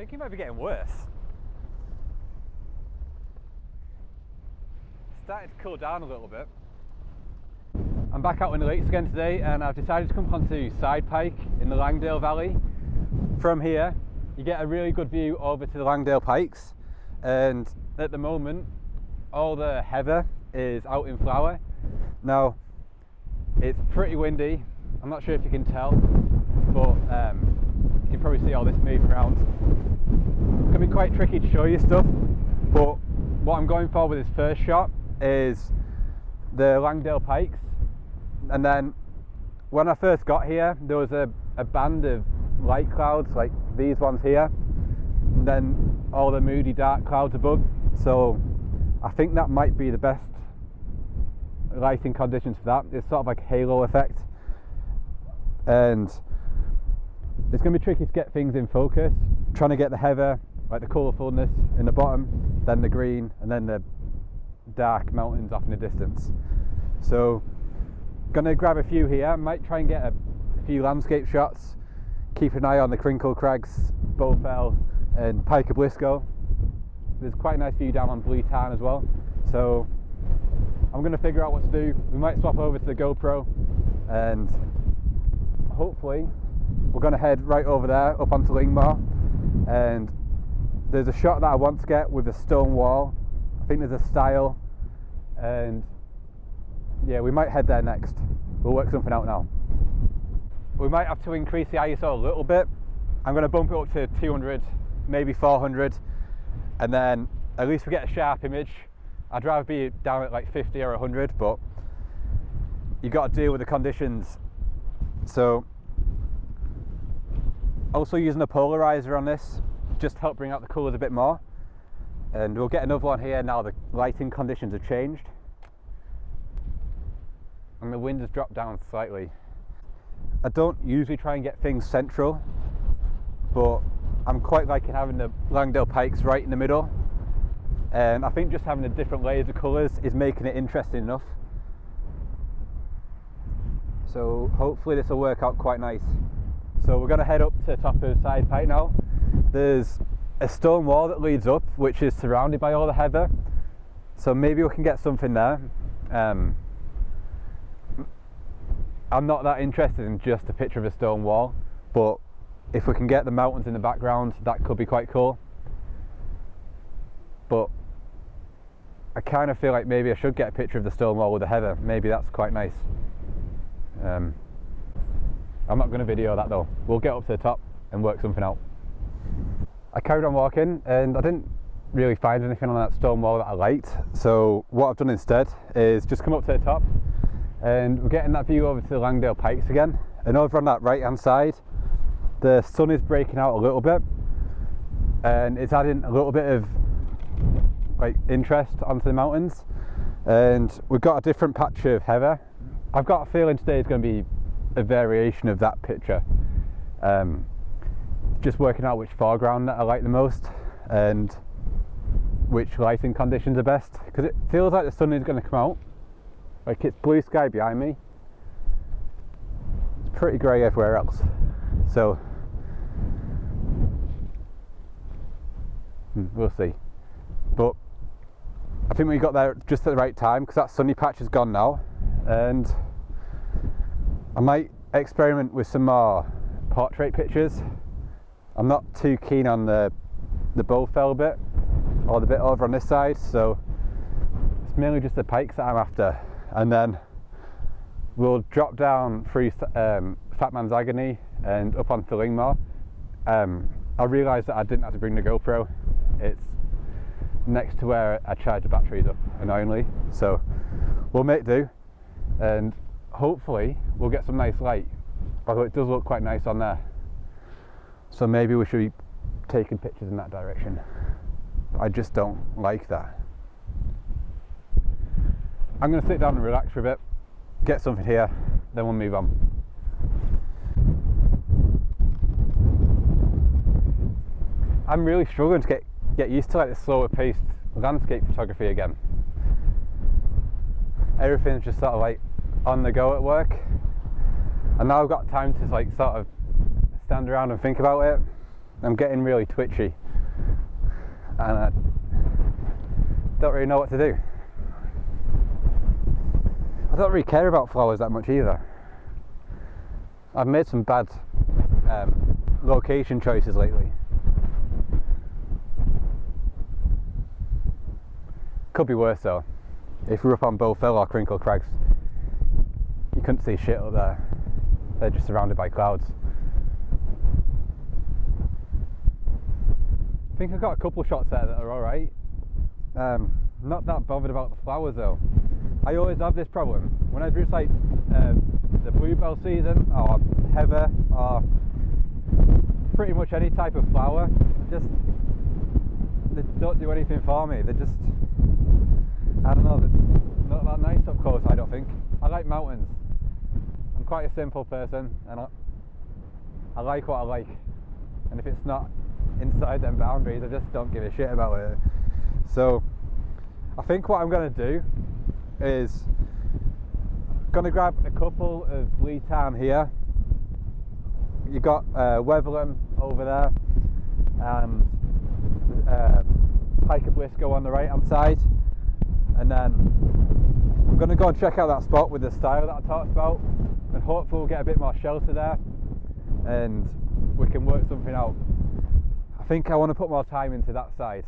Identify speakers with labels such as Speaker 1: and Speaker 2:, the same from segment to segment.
Speaker 1: think it might be getting worse. It's starting to cool down a little bit. I'm back out in the lakes again today, and I've decided to come onto Side Pike in the Langdale Valley. From here, you get a really good view over to the Langdale Pikes, and at the moment, all the heather is out in flower. Now, it's pretty windy. I'm not sure if you can tell, but you can probably see all this moving around. It's going to be quite tricky to show you stuff, but what I'm going for with this first shot is the Langdale Pikes. And then when I first got here, there was a band of light clouds like these ones here, and then all the moody dark clouds above. So I think that might be the best lighting conditions for that. It's sort of like a halo effect, and it's going to be tricky to get things in focus, trying to get the heather, like the colourfulness in the bottom, then the green, and then the dark mountains off in the distance. So gonna grab a few here, might try and get a few landscape shots, keep an eye on the Crinkle Crags, Bowfell and Pike of Blisco. There's quite a nice view down on Blue Tarn as well, so I'm gonna figure out what to do. We might swap over to the GoPro, and hopefully we're gonna head right over there up onto Lingmore, and there's a shot that I want to get with a stone wall. I think there's a stile, and yeah, we might head there next. We'll work something out now. We might have to increase the ISO a little bit. I'm going to bump it up to 200, maybe 400, and then at least we get a sharp image. I'd rather be down at like 50 or 100, but you got to deal with the conditions. So also using a polarizer on this, just to help bring out the colours a bit more. And we'll get another one here now the lighting conditions have changed. And the wind has dropped down slightly. I don't usually try and get things central, but I'm quite liking having the Langdale Pikes right in the middle, and I think just having the different layers of colours is making it interesting enough. So hopefully this will work out quite nice. So we're going to head up to the top of Side Pike now. There's a stone wall that leads up, which is surrounded by all the heather, so maybe we can get something there. I'm not that interested in just a picture of a stone wall, but if we can get the mountains in the background, that could be quite cool. But I kind of feel like maybe I should get a picture of the stone wall with the heather. Maybe that's quite nice. I'm not going to video that though. We'll get up to the top and work something out. I carried on walking and I didn't really find anything on that stone wall that I liked. So what I've done instead is just come up to the top, and we're getting that view over to the Langdale Pikes again. And over on that right hand side, the sun is breaking out a little bit, and it's adding a little bit of like interest onto the mountains. And we've got a different patch of heather. I've got a feeling today is going to be a variation of that picture. Just working out which foreground that I like the most and which lighting conditions are best, because it feels like the sun is going to come out. Like it's blue sky behind me. It's pretty grey everywhere else. So we'll see. But I think we got there just at the right time, because that sunny patch is gone now, and I might experiment with some more portrait pictures. I'm not too keen on the Bowfell bit, or the bit over on this side, so it's mainly just the pikes that I'm after. And then we'll drop down through Fat Man's Agony and up onto Lingmore. I realised that I didn't have to bring the GoPro. It's next to where I charge the batteries up, annoyingly. So we'll make do, and hopefully we'll get some nice light, although it does look quite nice on there. So maybe we should be taking pictures in that direction. I just don't like that. I'm going to sit down and relax for a bit, get something here, then we'll move on. I'm really struggling to get used to like the slower paced landscape photography again. Everything's just sort of like on the go at work, and now I've got time to like sort of stand around and think about it. I'm getting really twitchy and I don't really know what to do. I don't really care about flowers that much either. I've made some bad location choices lately. Could be worse though. If we're up on Bowfell or Crinkle Crags, you couldn't see shit up there. They're just surrounded by clouds. I think I've got a couple shots there that are alright. Not that bothered about the flowers though. I always have this problem. Whenever it's like the bluebell season or heather or pretty much any type of flower, they don't do anything for me. They're just, I don't know, they're not that nice up close, I don't think. I like mountains. I'm quite a simple person and I like what I like. And if it's not inside them boundaries, I just don't give a shit about it. So I think what I'm going to do is going to grab a couple of Leetan here. You got Weatherham over there and Pike of Blisco on the right hand side, and then I'm going to go and check out that spot with the style that I talked about, and hopefully we'll get a bit more shelter there and we can work something out. I think I want to put more time into that side.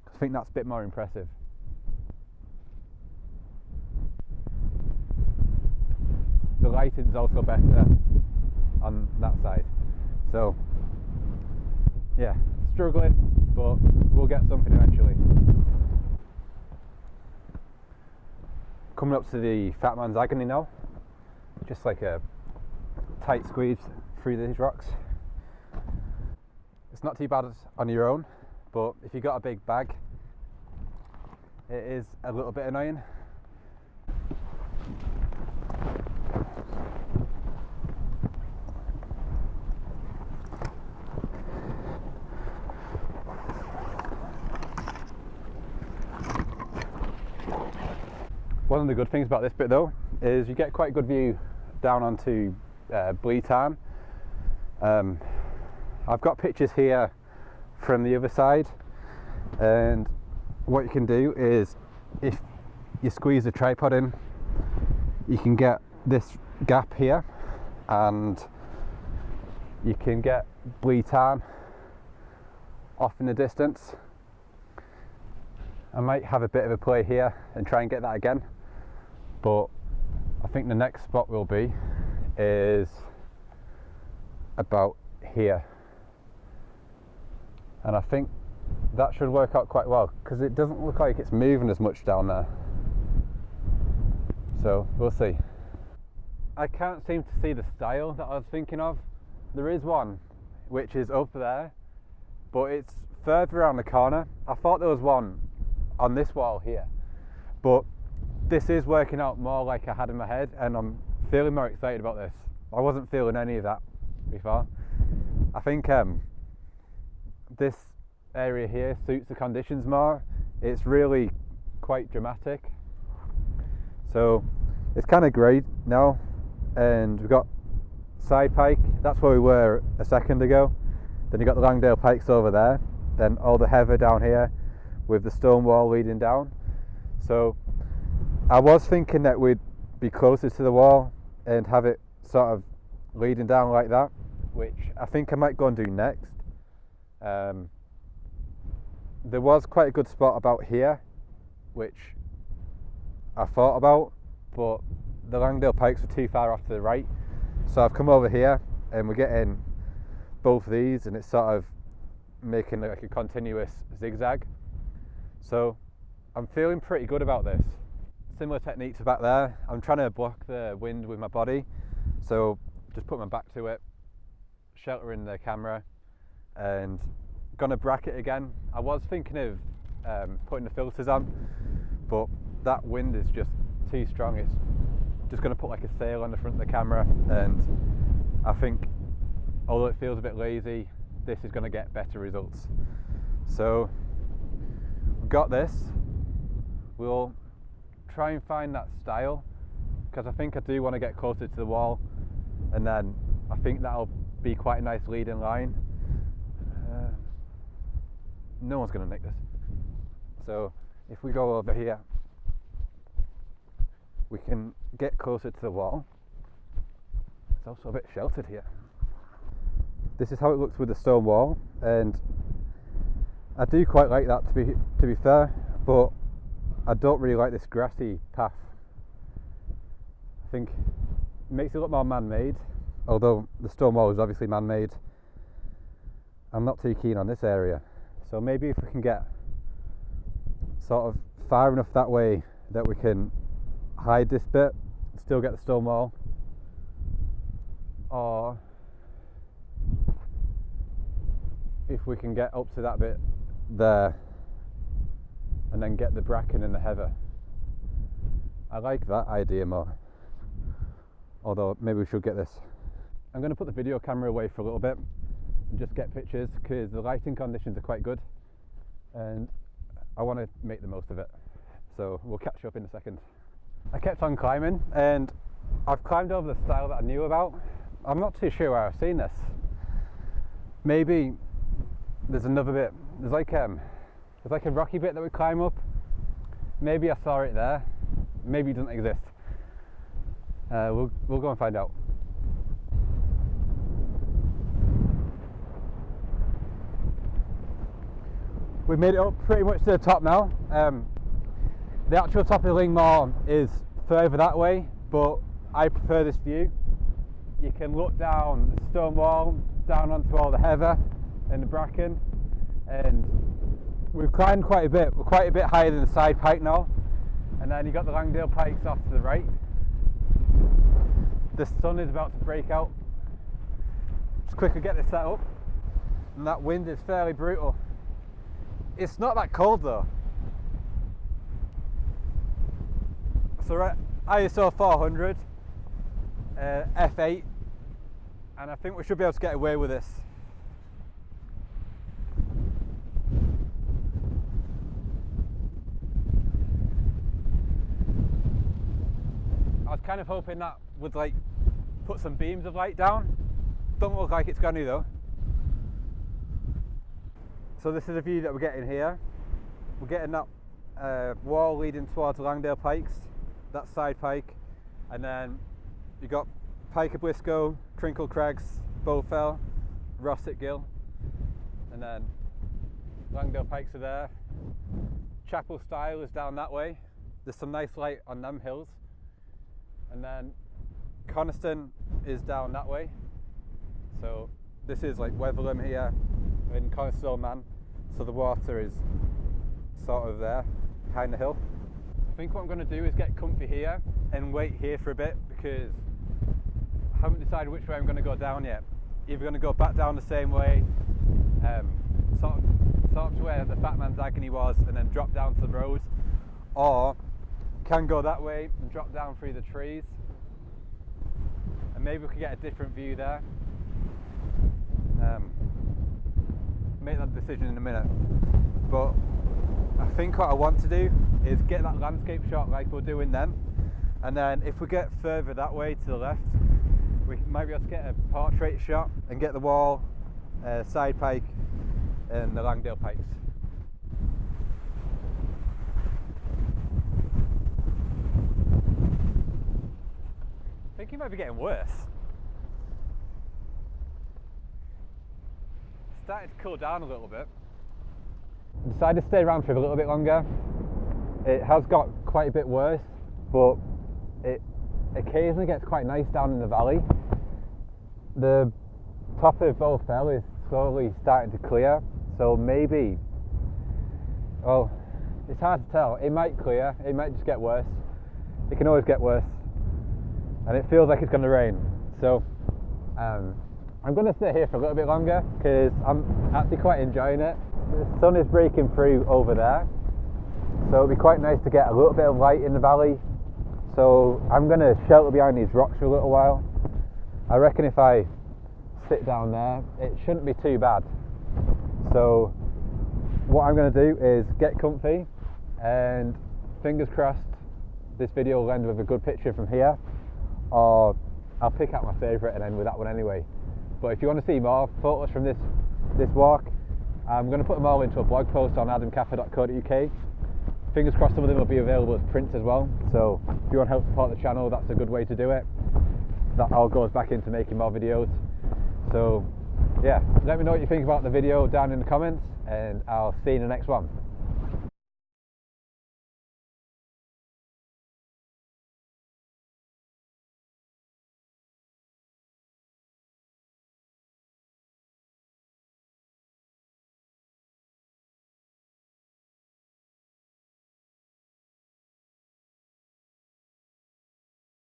Speaker 1: I think that's a bit more impressive. The lighting's also better on that side. So yeah, struggling, but we'll get something eventually. Coming up to the Fat Man's Agony now. Just like a tight squeeze through these rocks. It's not too bad on your own, but if you've got a big bag, it is a little bit annoying. One of the good things about this bit though is you get quite a good view down onto Bleetan. I've got pictures here from the other side, and what you can do is if you squeeze the tripod in, you can get this gap here and you can get Bleetan off in the distance. I might have a bit of a play here and try and get that again, but I think the next spot will be is about here, and I think that should work out quite well because it doesn't look like it's moving as much down there, so we'll see. I can't seem to see the style that I was thinking of. There is one which is up there, but it's further around the corner. I thought there was one on this wall here, but this is working out more like I had in my head, and I'm feeling more excited about this. I wasn't feeling any of that before. I think this area here suits the conditions more. It's really quite dramatic, so it's kind of great now. And we've got Side Pike, that's where we were a second ago. Then you got the Langdale Pikes over there, then all the heather down here with the stone wall leading down. So I was thinking that we'd be closer to the wall and have it sort of leading down like that, which I think I might go and do next. There was quite a good spot about here which I thought about, but the Langdale Pikes were too far off to the right, so I've come over here and we're getting both of these, and it's sort of making like a continuous zigzag. So I'm feeling pretty good about this. Similar technique to back there. I'm trying to block the wind with my body, so just put my back to it, sheltering the camera, and gonna bracket again. I was thinking of putting the filters on, but that wind is just too strong. It's just going to put like a sail on the front of the camera, and I think although it feels a bit lazy, this is going to get better results. So we've got this. We'll try and find that style, because I think I do want to get closer to the wall, and then I think that'll be quite a nice leading line. no one's going to nick this. So if we go over here, we can get closer to the wall. It's also a bit sheltered here. This is how it looks with the stone wall, and I do quite like that, to be fair, but I don't really like this grassy path. I think it makes it look more man-made, although the stone wall is obviously man-made. I'm not too keen on this area, so maybe if we can get sort of far enough that way that we can hide this bit, still get the stone wall, or if we can get up to that bit there and then get the bracken and the heather. I like that idea more, although maybe we should get this. I'm going to put the video camera away for a little bit and just get pictures, because the lighting conditions are quite good and I want to make the most of it. So we'll catch up in a second. I kept on climbing and I've climbed over the style that I knew about. I'm not too sure where I've seen this. Maybe there's another bit. There's like a rocky bit that we climb up. Maybe I saw it there. Maybe it doesn't exist. We'll go and find out. We've made it up pretty much to the top now. The actual top of the Langdale is further that way, but I prefer this view. You can look down the stone wall, down onto all the heather and the bracken, and we've climbed quite a bit. We're quite a bit higher than the side pike now, and then you've got the Langdale pikes off to the right. The sun is about to break out. Just quickly get this set up, and that wind is fairly brutal. It's not that cold though. So we're at ISO 400, F8, and I think we should be able to get away with this. I was kind of hoping that would like put some beams of light down. Don't look like it's gonna though. So this is a view that we're getting here. We're getting that wall leading towards the Langdale pikes, that side pike, and then you've got Pike of Blisco, Crinkle Crags, Bowfell, Rossett Gill, and then Langdale pikes are there. Chapel Stile is down that way. There's some nice light on them hills, and then Coniston is down that way. So this is like Wetherlam here in Coniston Old Man, so the water is sort of there behind the hill. I think what I'm going to do is get comfy here and wait here for a bit, because I haven't decided which way I'm going to go down yet. Either going to go back down the same way, sort of to where the Fat Man's Agony was, and then drop down to the road, or can go that way and drop down through the trees, and maybe we could get a different view there. Make that decision in a minute, but I think what I want to do is get that landscape shot like we're doing then, and then if we get further that way to the left, we might be able to get a portrait shot and get the wall, side pike and the Langdale pikes. I think it might be getting worse. Started to cool down a little bit. I decided to stay around for a little bit longer. It has got quite a bit worse, but it occasionally gets quite nice down in the valley. The top of Bowfell is slowly starting to clear, so maybe, well, it's hard to tell. It might clear, it might just get worse. It can always get worse, and it feels like it's going to rain. So I'm going to stay here for a little bit longer because I'm actually quite enjoying it. The sun is breaking through over there, so it'll be quite nice to get a little bit of light in the valley. So I'm going to shelter behind these rocks for a little while. I reckon if I sit down there, it shouldn't be too bad. So what I'm going to do is get comfy, and fingers crossed this video will end with a good picture from here, or I'll pick out my favourite and end with that one anyway. But if you want to see more photos from this walk, I'm going to put them all into a blog post on adamkappa.co.uk. Fingers crossed some of them will be available as prints as well, so if you want to help support the channel, that's a good way to do it. That all goes back into making more videos. So yeah, let me know what you think about the video down in the comments, and I'll see you in the next one.